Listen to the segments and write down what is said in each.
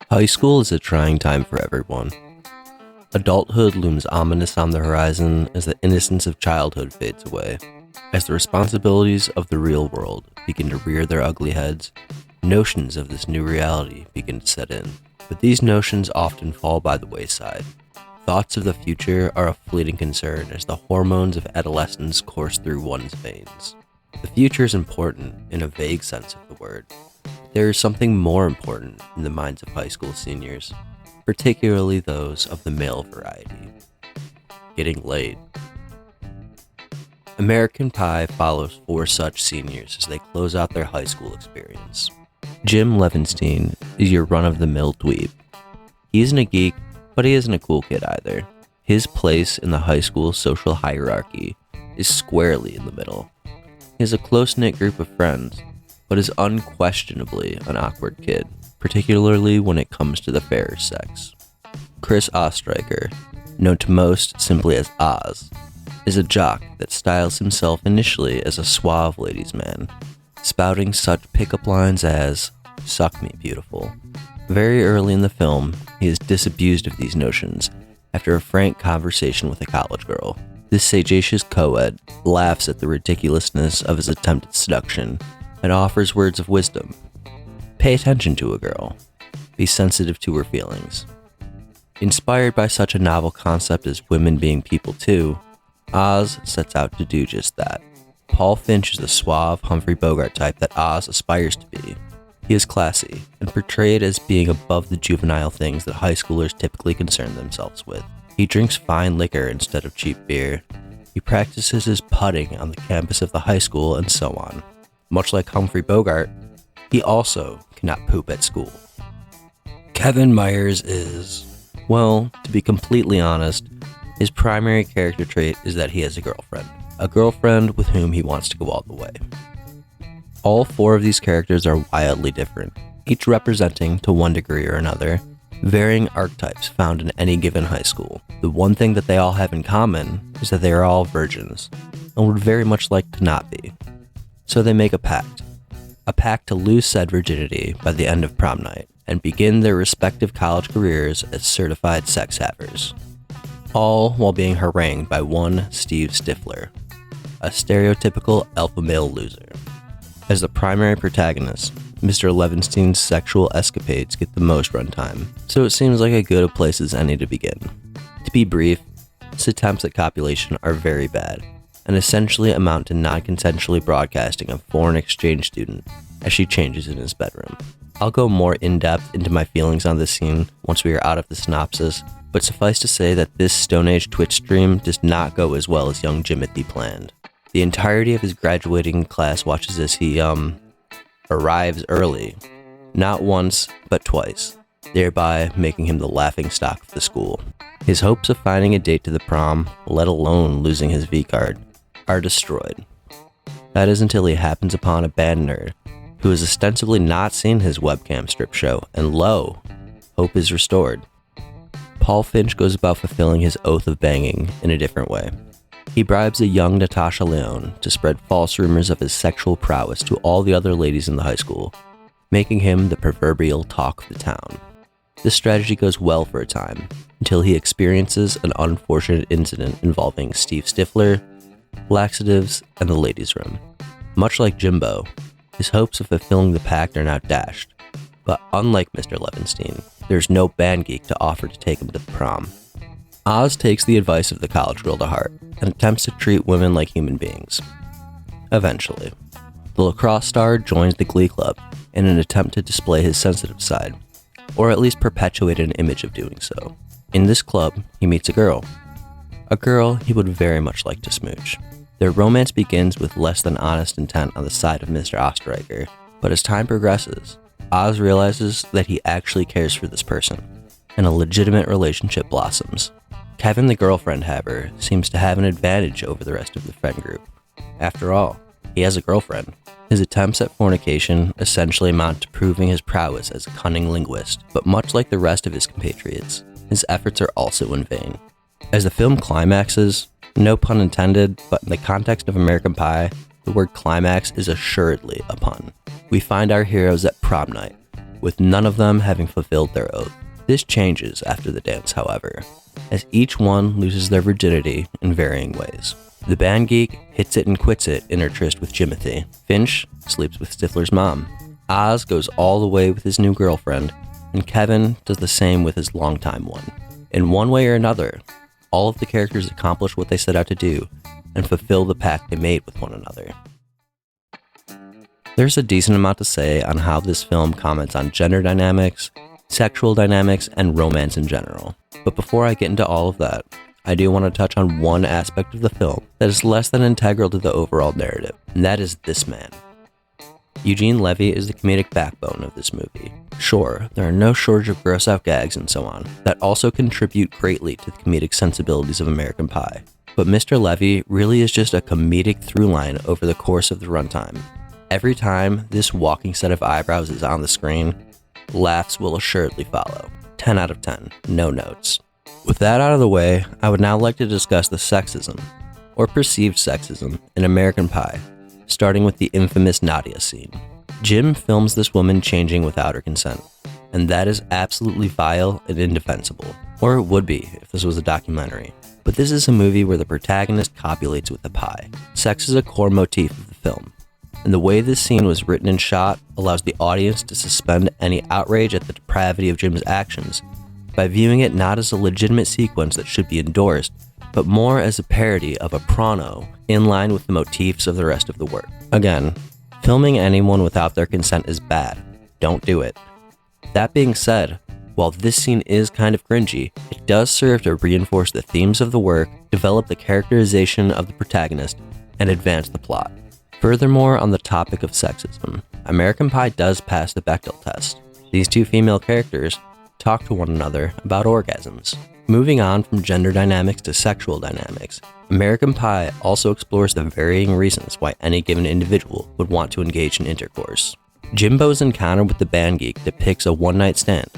High school is a trying time for everyone. Adulthood looms ominous on the horizon as the innocence of childhood fades away. As the responsibilities of the real world begin to rear their ugly heads, notions of this new reality begin to set in. But these notions often fall by the wayside. Thoughts of the future are a fleeting concern as the hormones of adolescence course through one's veins. The future is important in a vague sense of the word. There is something more important in the minds of high school seniors, particularly those of the male variety: getting laid. American Pie follows four such seniors as they close out their high school experience. Jim Levinstein is your run-of-the-mill dweeb. He isn't a geek, but he isn't a cool kid either. His place in the high school social hierarchy is squarely in the middle. He has a close-knit group of friends, but is unquestionably an awkward kid, particularly when it comes to the fairer sex. Chris Ostreicher, known to most simply as Oz, is a jock that styles himself initially as a suave ladies' man, spouting such pickup lines as, "Suck me, beautiful." Very early in the film, he is disabused of these notions after a frank conversation with a college girl. This sagacious co-ed laughs at the ridiculousness of his attempted seduction and offers words of wisdom. Pay attention to a girl. Be sensitive to her feelings. Inspired by such a novel concept as women being people too, Oz sets out to do just that. Paul Finch is the suave Humphrey Bogart type that Oz aspires to be. He is classy and portrayed as being above the juvenile things that high schoolers typically concern themselves with. He drinks fine liquor instead of cheap beer. He practices his putting on the campus of the high school and so on. Much like Humphrey Bogart, he also cannot poop at school. Kevin Myers is, well, to be completely honest, his primary character trait is that he has a girlfriend with whom he wants to go all the way. All four of these characters are wildly different, each representing, to one degree or another, varying archetypes found in any given high school. The one thing that they all have in common is that they are all virgins, and would very much like to not be. So they make a pact to lose said virginity by the end of prom night, and begin their respective college careers as certified sex havers. All while being harangued by one Steve Stifler, a stereotypical alpha male loser. As the primary protagonist, Mr. Levinstein's sexual escapades get the most runtime, so it seems like a good a place as any to begin. To be brief, his attempts at copulation are very bad, and essentially amount to non-consensually broadcasting a foreign exchange student as she changes in his bedroom. I'll go more in-depth into my feelings on this scene once we are out of the synopsis, but suffice to say that this Stone Age Twitch stream does not go as well as young Jimothy planned. The entirety of his graduating class watches as he, arrives early, not once, but twice, thereby making him the laughingstock of the school. His hopes of finding a date to the prom, let alone losing his V-card, are destroyed. That is until he happens upon a band nerd who has ostensibly not seen his webcam strip show, and lo, hope is restored. Paul Finch goes about fulfilling his oath of banging in a different way. He bribes a young Natasha Lyonne to spread false rumors of his sexual prowess to all the other ladies in the high school, making him the proverbial talk of the town. This strategy goes well for a time, until he experiences an unfortunate incident involving Steve Stifler, laxatives, and the ladies' room. Much like Jimbo, his hopes of fulfilling the pact are now dashed, but unlike Mr. Levinstein, there's no band geek to offer to take him to the prom. Oz takes the advice of the college girl to heart and attempts to treat women like human beings. Eventually, the lacrosse star joins the Glee Club in an attempt to display his sensitive side, or at least perpetuate an image of doing so. In this club, he meets a girl he would very much like to smooch. Their romance begins with less than honest intent on the side of Mr. Ostreicher, but as time progresses, Oz realizes that he actually cares for this person, and a legitimate relationship blossoms. Kevin, the girlfriend haver, seems to have an advantage over the rest of the friend group. After all, he has a girlfriend. His attempts at fornication essentially amount to proving his prowess as a cunning linguist, but much like the rest of his compatriots, his efforts are also in vain. As the film climaxes, no pun intended, but in the context of American Pie, the word climax is assuredly a pun. We find our heroes at prom night, with none of them having fulfilled their oath. This changes after the dance, however, as each one loses their virginity in varying ways. The band geek hits it and quits it in her tryst with Jimothy. Finch sleeps with Stifler's mom. Oz goes all the way with his new girlfriend, and Kevin does the same with his longtime one. In one way or another, all of the characters accomplish what they set out to do and fulfill the pact they made with one another. There's a decent amount to say on how this film comments on gender dynamics, sexual dynamics, and romance in general. But before I get into all of that, I do want to touch on one aspect of the film that is less than integral to the overall narrative, and that is this man. Eugene Levy is the comedic backbone of this movie. Sure, there are no shortage of gross out gags and so on, that also contribute greatly to the comedic sensibilities of American Pie. But Mr. Levy really is just a comedic through line over the course of the runtime. Every time this walking set of eyebrows is on the screen, laughs will assuredly follow. 10 out of 10, no notes. With that out of the way, I would now like to discuss the sexism, or perceived sexism, in American Pie, starting with the infamous Nadia scene. Jim films this woman changing without her consent, and that is absolutely vile and indefensible, or it would be if this was a documentary. But this is a movie where the protagonist copulates with the pie. Sex is a core motif of the film, and the way this scene was written and shot allows the audience to suspend any outrage at the depravity of Jim's actions by viewing it not as a legitimate sequence that should be endorsed, but more as a parody of a porno in line with the motifs of the rest of the work. Again, filming anyone without their consent is bad. Don't do it. That being said, while this scene is kind of cringy, it does serve to reinforce the themes of the work, develop the characterization of the protagonist, and advance the plot. Furthermore, on the topic of sexism, American Pie does pass the Bechdel test. These two female characters talk to one another about orgasms. Moving on from gender dynamics to sexual dynamics, American Pie also explores the varying reasons why any given individual would want to engage in intercourse. Jimbo's encounter with the band geek depicts a one-night stand,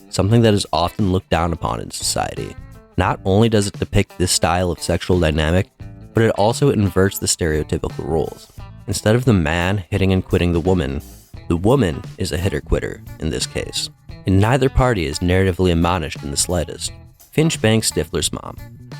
something that is often looked down upon in society. Not only does it depict this style of sexual dynamic, but it also inverts the stereotypical roles. Instead of the man hitting and quitting the woman is a hitter-quitter in this case. And neither party is narratively admonished in the slightest. Finch bangs Stifler's mom,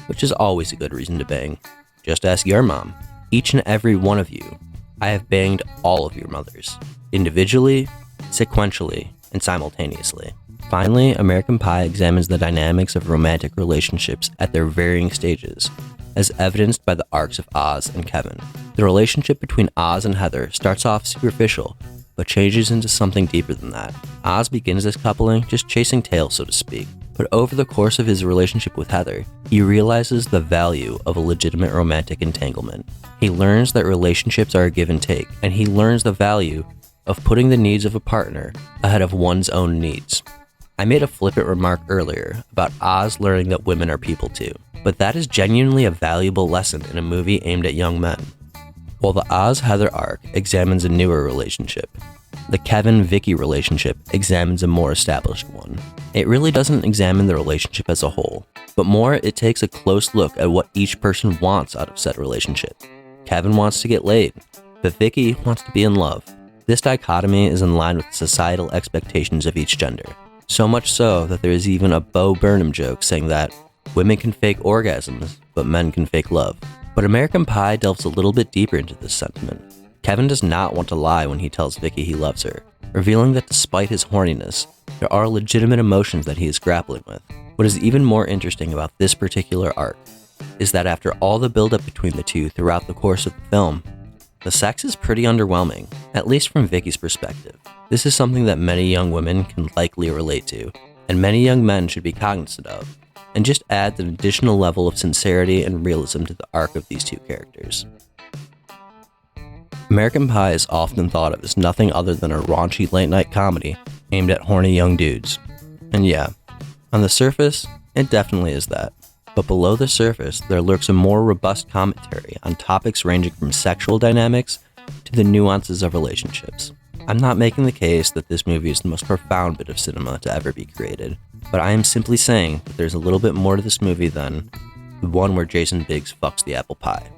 which is always a good reason to bang. Just ask your mom. Each and every one of you. I have banged all of your mothers, individually, sequentially, and simultaneously. Finally, American Pie examines the dynamics of romantic relationships at their varying stages, as evidenced by the arcs of Oz and Kevin. The relationship between Oz and Heather starts off superficial, but changes into something deeper than that. Oz begins this coupling just chasing tails, so to speak, but over the course of his relationship with Heather, he realizes the value of a legitimate romantic entanglement. He learns that relationships are a give and take, and he learns the value of putting the needs of a partner ahead of one's own needs. I made a flippant remark earlier about Oz learning that women are people too, but that is genuinely a valuable lesson in a movie aimed at young men. While the Oz-Heather arc examines a newer relationship, the Kevin-Vicky relationship examines a more established one. It really doesn't examine the relationship as a whole, but more it takes a close look at what each person wants out of said relationship. Kevin wants to get laid, but Vicky wants to be in love. This dichotomy is in line with the societal expectations of each gender. So much so that there is even a Bo Burnham joke saying that women can fake orgasms, but men can fake love. But American Pie delves a little bit deeper into this sentiment. Kevin does not want to lie when he tells Vicky he loves her, revealing that despite his horniness, there are legitimate emotions that he is grappling with. What is even more interesting about this particular arc is that after all the buildup between the two throughout the course of the film, the sex is pretty underwhelming, at least from Vicky's perspective. This is something that many young women can likely relate to, and many young men should be cognizant of, and just adds an additional level of sincerity and realism to the arc of these two characters. American Pie is often thought of as nothing other than a raunchy late-night comedy aimed at horny young dudes. And yeah, on the surface, it definitely is that. But below the surface, there lurks a more robust commentary on topics ranging from sexual dynamics to the nuances of relationships. I'm not making the case that this movie is the most profound bit of cinema to ever be created, but I am simply saying that there's a little bit more to this movie than the one where Jason Biggs fucks the apple pie.